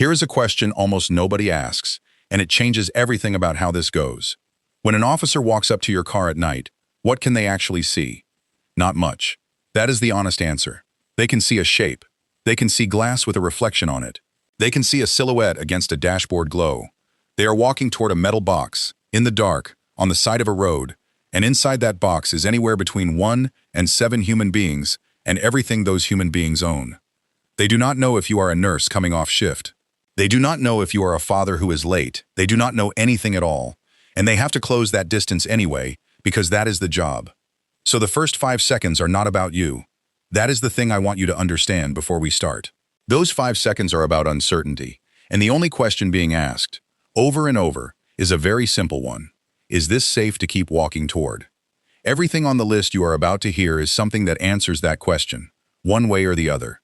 Here is a question almost nobody asks, and it changes everything about how this goes. When an officer walks up to your car at night, what can they actually see? Not much. That is the honest answer. They can see a shape. They can see glass with a reflection on it. They can see a silhouette against a dashboard glow. They are walking toward a metal box, in the dark, on the side of a road, and inside that box is anywhere between 1 and 7 human beings and everything those human beings own. They do not know if you are a nurse coming off shift. They do not know if you are a father who is late. They do not know anything at all. And they have to close that distance anyway, because that is the job. So the first 5 seconds are not about you. That is the thing I want you to understand before we start. Those 5 seconds are about uncertainty, and the only question being asked, over and over, is a very simple one. Is this safe to keep walking toward? Everything on the list you are about to hear is something that answers that question, one way or the other.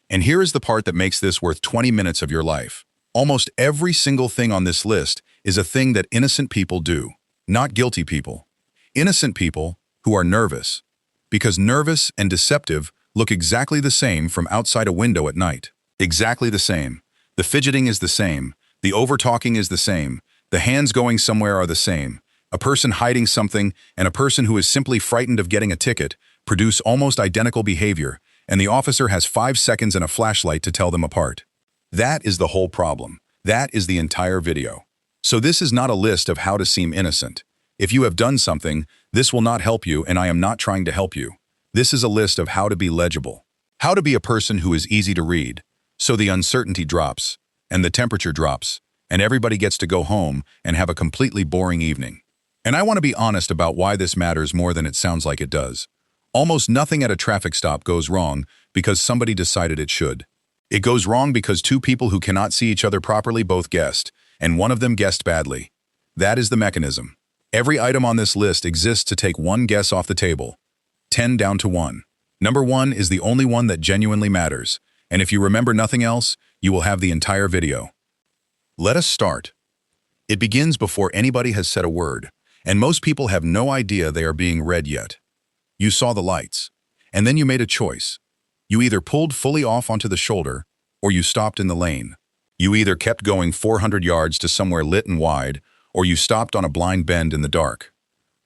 And here is the part that makes this worth 20 minutes of your life. Almost every single thing on this list is a thing that innocent people do, not guilty people. Innocent people who are nervous, because nervous and deceptive look exactly the same from outside a window at night. Exactly the same. The fidgeting is the same. The over-talking is the same. The hands going somewhere are the same. A person hiding something and a person who is simply frightened of getting a ticket produce almost identical behavior, and the officer has 5 seconds and a flashlight to tell them apart. That is the whole problem. That is the entire video. So this is not a list of how to seem innocent. If you have done something, this will not help you, and I am not trying to help you. This is a list of how to be legible. How to be a person who is easy to read, so the uncertainty drops, and the temperature drops, and everybody gets to go home and have a completely boring evening. And I want to be honest about why this matters more than it sounds like it does. Almost nothing at a traffic stop goes wrong because somebody decided it should. It goes wrong because 2 people who cannot see each other properly both guessed, and one of them guessed badly. That is the mechanism. Every item on this list exists to take 1 guess off the table. 10 down to 1. Number 1 is the only one that genuinely matters, and if you remember nothing else, you will have the entire video. Let us start. It begins before anybody has said a word, and most people have no idea they are being read yet. You saw the lights, and then you made a choice. You either pulled fully off onto the shoulder, or you stopped in the lane. You either kept going 400 yards to somewhere lit and wide, or you stopped on a blind bend in the dark.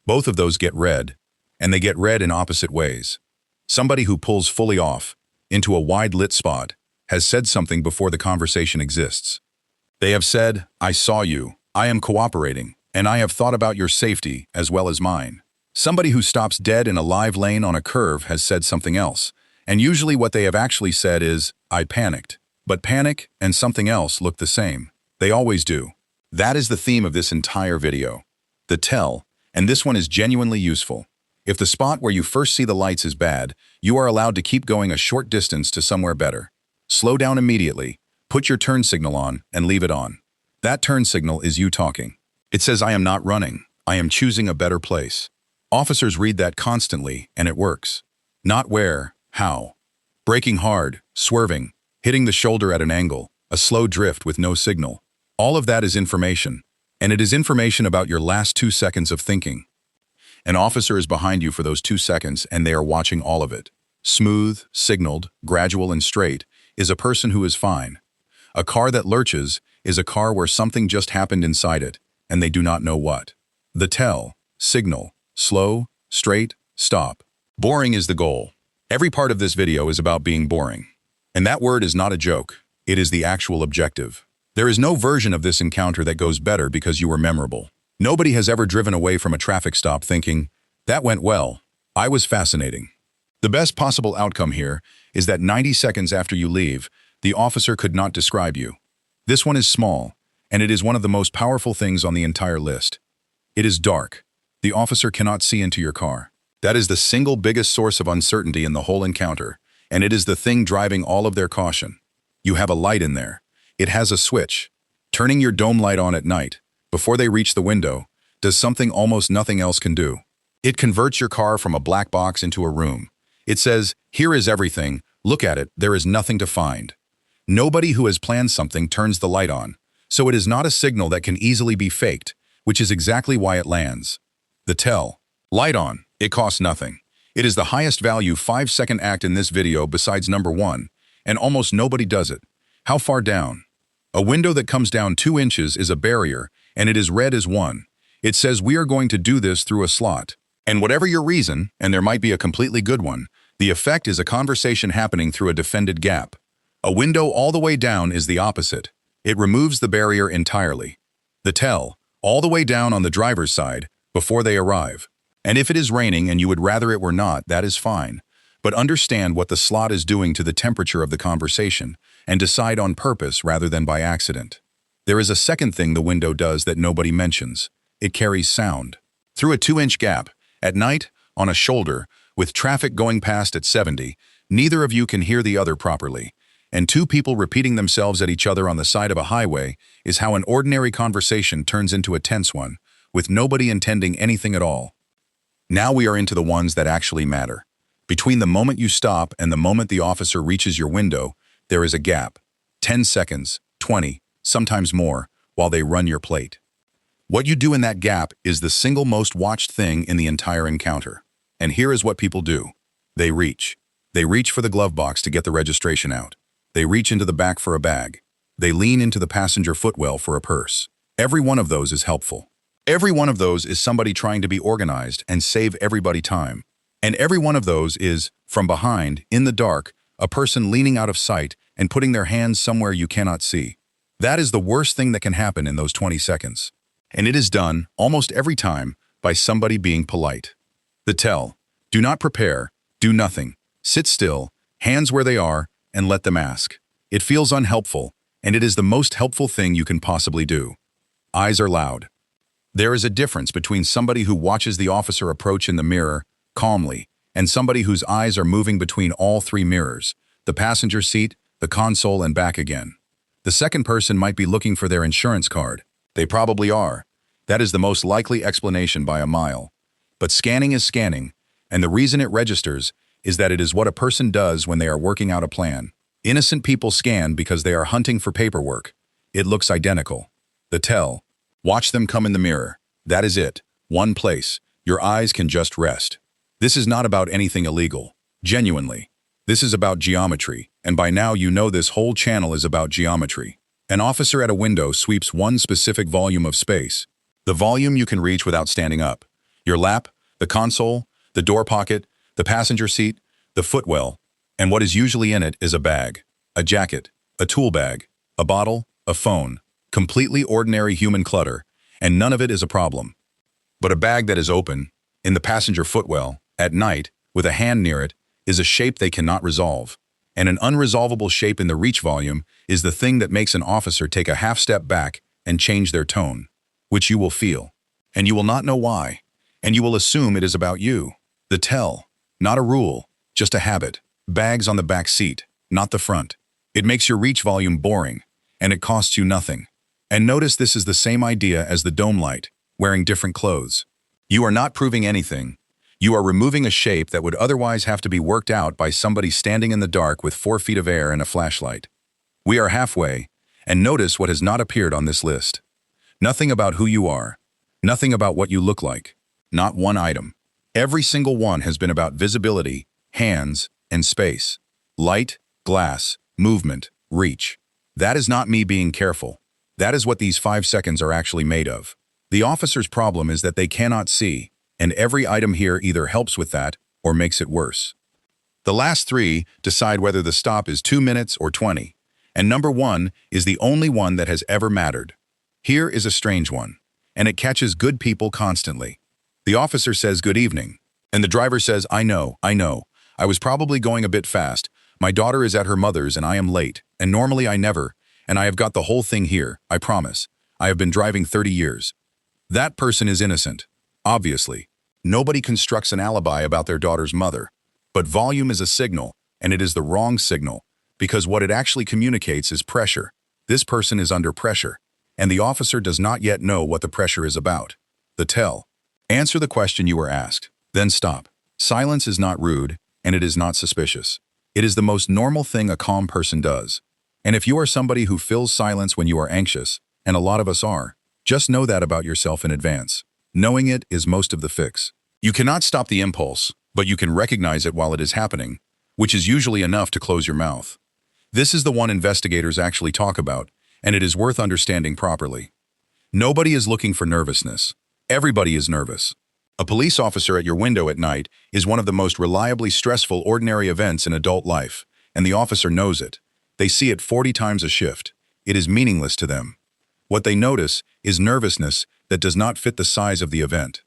Both of those get read, and they get read in opposite ways. Somebody who pulls fully off, into a wide lit spot, has said something before the conversation exists. They have said, I saw you, I am cooperating, and I have thought about your safety as well as mine. Somebody who stops dead in a live lane on a curve has said something else, and usually what they have actually said is, I panicked. But panic and something else look the same. They always do. That is the theme of this entire video. The tell, and this one is genuinely useful. If the spot where you first see the lights is bad, you are allowed to keep going a short distance to somewhere better. Slow down immediately, put your turn signal on, and leave it on. That turn signal is you talking. It says I am not running, I am choosing a better place. Officers read that constantly, and it works. Not where, how. Braking hard, swerving, hitting the shoulder at an angle, a slow drift with no signal. All of that is information, and it is information about your last 2 seconds of thinking. An officer is behind you for those 2 seconds, and they are watching all of it. Smooth, signaled, gradual, and straight is a person who is fine. A car that lurches is a car where something just happened inside it, and they do not know what. The tell, signal, slow, straight, stop. Boring is the goal. Every part of this video is about being boring. And that word is not a joke. It is the actual objective. There is no version of this encounter that goes better because you were memorable. Nobody has ever driven away from a traffic stop thinking, that went well. I was fascinating. The best possible outcome here is that 90 seconds after you leave, the officer could not describe you. This one is small, and it is one of the most powerful things on the entire list. It is dark. The officer cannot see into your car. That is the single biggest source of uncertainty in the whole encounter, and it is the thing driving all of their caution. You have a light in there. It has a switch. Turning your dome light on at night, before they reach the window, does something almost nothing else can do. It converts your car from a black box into a room. It says, here is everything, look at it, there is nothing to find. Nobody who has planned something turns the light on, so it is not a signal that can easily be faked, which is exactly why it lands. The tell. Light on. It costs nothing. It is the highest value 5-second act in this video besides number 1, and almost nobody does it. How far down? A window that comes down 2 inches is a barrier, and it is read as 1. It says we are going to do this through a slot. And whatever your reason, and there might be a completely good one, the effect is a conversation happening through a defended gap. A window all the way down is the opposite. It removes the barrier entirely. The tell, all the way down on the driver's side, before they arrive. And if it is raining and you would rather it were not, that is fine. But understand what the slot is doing to the temperature of the conversation, and decide on purpose rather than by accident. There is a second thing the window does that nobody mentions. It carries sound. Through a 2-inch gap, at night, on a shoulder, with traffic going past at 70, neither of you can hear the other properly. And 2 people repeating themselves at each other on the side of a highway is how an ordinary conversation turns into a tense one, with nobody intending anything at all. Now we are into the ones that actually matter. Between the moment you stop and the moment the officer reaches your window, there is a gap. 10 seconds, 20, sometimes more, while they run your plate. What you do in that gap is the single most watched thing in the entire encounter. And here is what people do. They reach. They reach for the glove box to get the registration out. They reach into the back for a bag. They lean into the passenger footwell for a purse. Every one of those is helpful. Every one of those is somebody trying to be organized and save everybody time. And every one of those is, from behind, in the dark, a person leaning out of sight and putting their hands somewhere you cannot see. That is the worst thing that can happen in those 20 seconds. And it is done, almost every time, by somebody being polite. The tell. Do not prepare, do nothing. Sit still, hands where they are, and let them ask. It feels unhelpful, and it is the most helpful thing you can possibly do. Eyes are loud. There is a difference between somebody who watches the officer approach in the mirror, calmly, and somebody whose eyes are moving between all 3 mirrors, the passenger seat, the console, and back again. The second person might be looking for their insurance card. They probably are. That is the most likely explanation by a mile. But scanning is scanning, and the reason it registers is that it is what a person does when they are working out a plan. Innocent people scan because they are hunting for paperwork. It looks identical. The tell. Watch them come in the mirror. That is it. One place. Your eyes can just rest. This is not about anything illegal. Genuinely. This is about geometry, and by now you know this whole channel is about geometry. An officer at a window sweeps one specific volume of space. The volume you can reach without standing up. Your lap, the console, the door pocket, the passenger seat, the footwell, and what is usually in it is a bag, a jacket, a tool bag, a bottle, a phone, completely ordinary human clutter, and none of it is a problem. But a bag that is open, in the passenger footwell, at night, with a hand near it, is a shape they cannot resolve. And an unresolvable shape in the reach volume is the thing that makes an officer take a half step back and change their tone, which you will feel. And you will not know why. And you will assume it is about you. The tell. Not a rule, just a habit. Bags on the back seat, not the front. It makes your reach volume boring, and it costs you nothing. And notice this is the same idea as the dome light, wearing different clothes. You are not proving anything. You are removing a shape that would otherwise have to be worked out by somebody standing in the dark with 4 feet of air and a flashlight. We are halfway, and notice what has not appeared on this list. Nothing about who you are. Nothing about what you look like. Not one item. Every single one has been about visibility, hands, and space. Light, glass, movement, reach. That is not me being careful. That is what these 5 seconds are actually made of. The officer's problem is that they cannot see, and every item here either helps with that or makes it worse. The last 3 decide whether the stop is 2 minutes or 20, and number 1 is the only one that has ever mattered. Here is a strange one, and it catches good people constantly. The officer says good evening, and the driver says, I know. I was probably going a bit fast. My daughter is at her mother's and I am late, and normally I never, and I have got the whole thing here, I promise. I have been driving 30 years. That person is innocent. Obviously. Nobody constructs an alibi about their daughter's mother. But volume is a signal, and it is the wrong signal, because what it actually communicates is pressure. This person is under pressure, and the officer does not yet know what the pressure is about. The tell. Answer the question you were asked, then stop. Silence is not rude, and it is not suspicious. It is the most normal thing a calm person does. And if you are somebody who fills silence when you are anxious, and a lot of us are, just know that about yourself in advance. Knowing it is most of the fix. You cannot stop the impulse, but you can recognize it while it is happening, which is usually enough to close your mouth. This is the one investigators actually talk about, and it is worth understanding properly. Nobody is looking for nervousness. Everybody is nervous. A police officer at your window at night is one of the most reliably stressful ordinary events in adult life, and the officer knows it. They see it 40 times a shift. It is meaningless to them. What they notice is nervousness that does not fit the size of the event.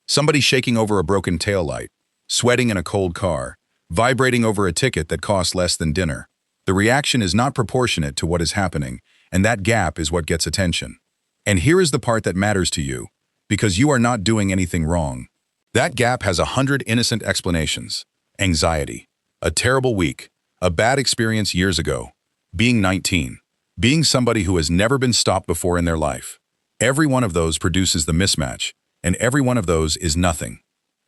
Somebody shaking over a broken taillight, sweating in a cold car, vibrating over a ticket that costs less than dinner. The reaction is not proportionate to what is happening, and that gap is what gets attention. And here is the part that matters to you, because you are not doing anything wrong. That gap has 100 innocent explanations. Anxiety, a terrible week, a bad experience years ago, being 19, being somebody who has never been stopped before in their life. Every one of those produces the mismatch, and every one of those is nothing.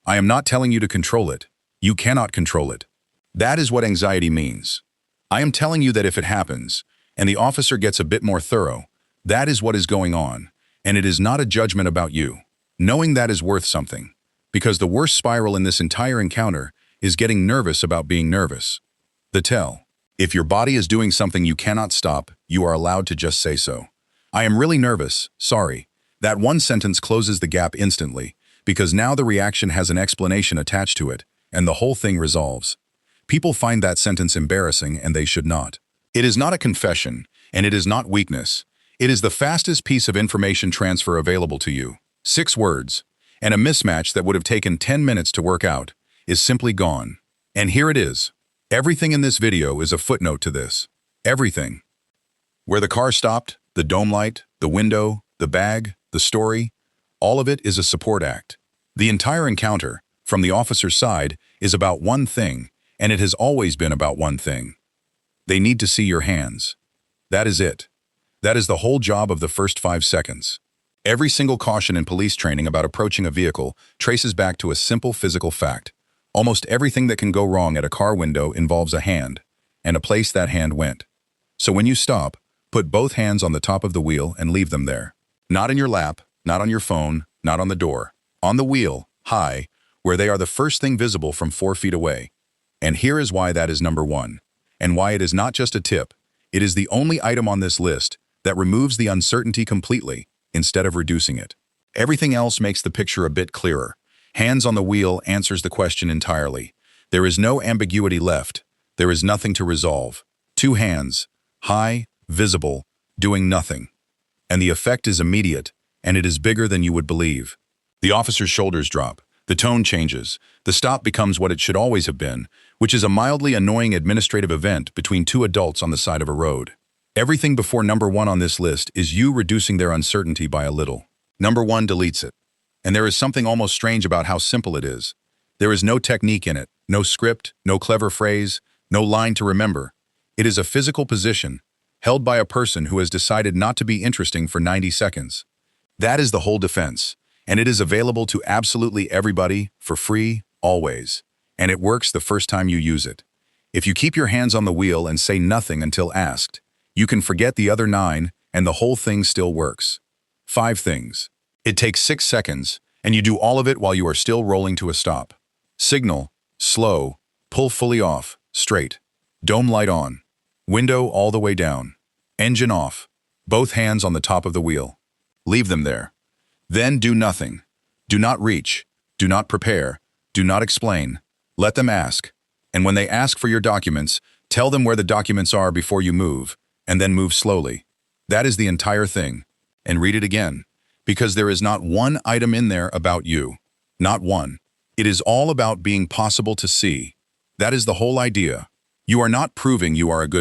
I am not telling you to control it. You cannot control it. That is what anxiety means. I am telling you that if it happens, and the officer gets a bit more thorough, that is what is going on, and it is not a judgment about you. Knowing that is worth something, because the worst spiral in this entire encounter is getting nervous about being nervous. The tell. If your body is doing something you cannot stop, you are allowed to just say so. I am really nervous, sorry. That one sentence closes the gap instantly, because now the reaction has an explanation attached to it, and the whole thing resolves. People find that sentence embarrassing, and they should not. It is not a confession, and it is not weakness. It is the fastest piece of information transfer available to you. 6 words, and a mismatch that would have taken 10 minutes to work out is simply gone. And here it is. Everything in this video is a footnote to this. Everything. Where the car stopped, the dome light, the window, the bag, the story, all of it is a support act. The entire encounter, from the officer's side, is about one thing, and it has always been about one thing. They need to see your hands. That is it. That is the whole job of the first 5 seconds. Every single caution in police training about approaching a vehicle traces back to a simple physical fact. Almost everything that can go wrong at a car window involves a hand, and a place that hand went. So when you stop, put both hands on the top of the wheel and leave them there. Not in your lap, not on your phone, not on the door. On the wheel, high, where they are the first thing visible from 4 feet away. And here is why that is number 1, and why it is not just a tip. It is the only item on this list that removes the uncertainty completely, instead of reducing it. Everything else makes the picture a bit clearer. Hands on the wheel answers the question entirely. There is no ambiguity left. There is nothing to resolve. 2 hands, high, visible, doing nothing. And the effect is immediate, and it is bigger than you would believe. The officer's shoulders drop. The tone changes. The stop becomes what it should always have been, which is a mildly annoying administrative event between 2 adults on the side of a road. Everything before number 1 on this list is you reducing their uncertainty by a little. Number 1 deletes it. And there is something almost strange about how simple it is. There is no technique in it, no script, no clever phrase, no line to remember. It is a physical position, held by a person who has decided not to be interesting for 90 seconds. That is the whole defense, and it is available to absolutely everybody, for free, always. And it works the first time you use it. If you keep your hands on the wheel and say nothing until asked, you can forget the other 9, and the whole thing still works. 5 things. It takes 6 seconds, and you do all of it while you are still rolling to a stop. Signal, slow, pull fully off, straight. Dome light on. Window all the way down. Engine off. Both hands on the top of the wheel. Leave them there. Then do nothing. Do not reach. Do not prepare. Do not explain. Let them ask. And when they ask for your documents, tell them where the documents are before you move, and then move slowly. That is the entire thing. And read it again. Because there is not one item in there about you. Not one. It is all about being possible to see. That is the whole idea. You are not proving you are a good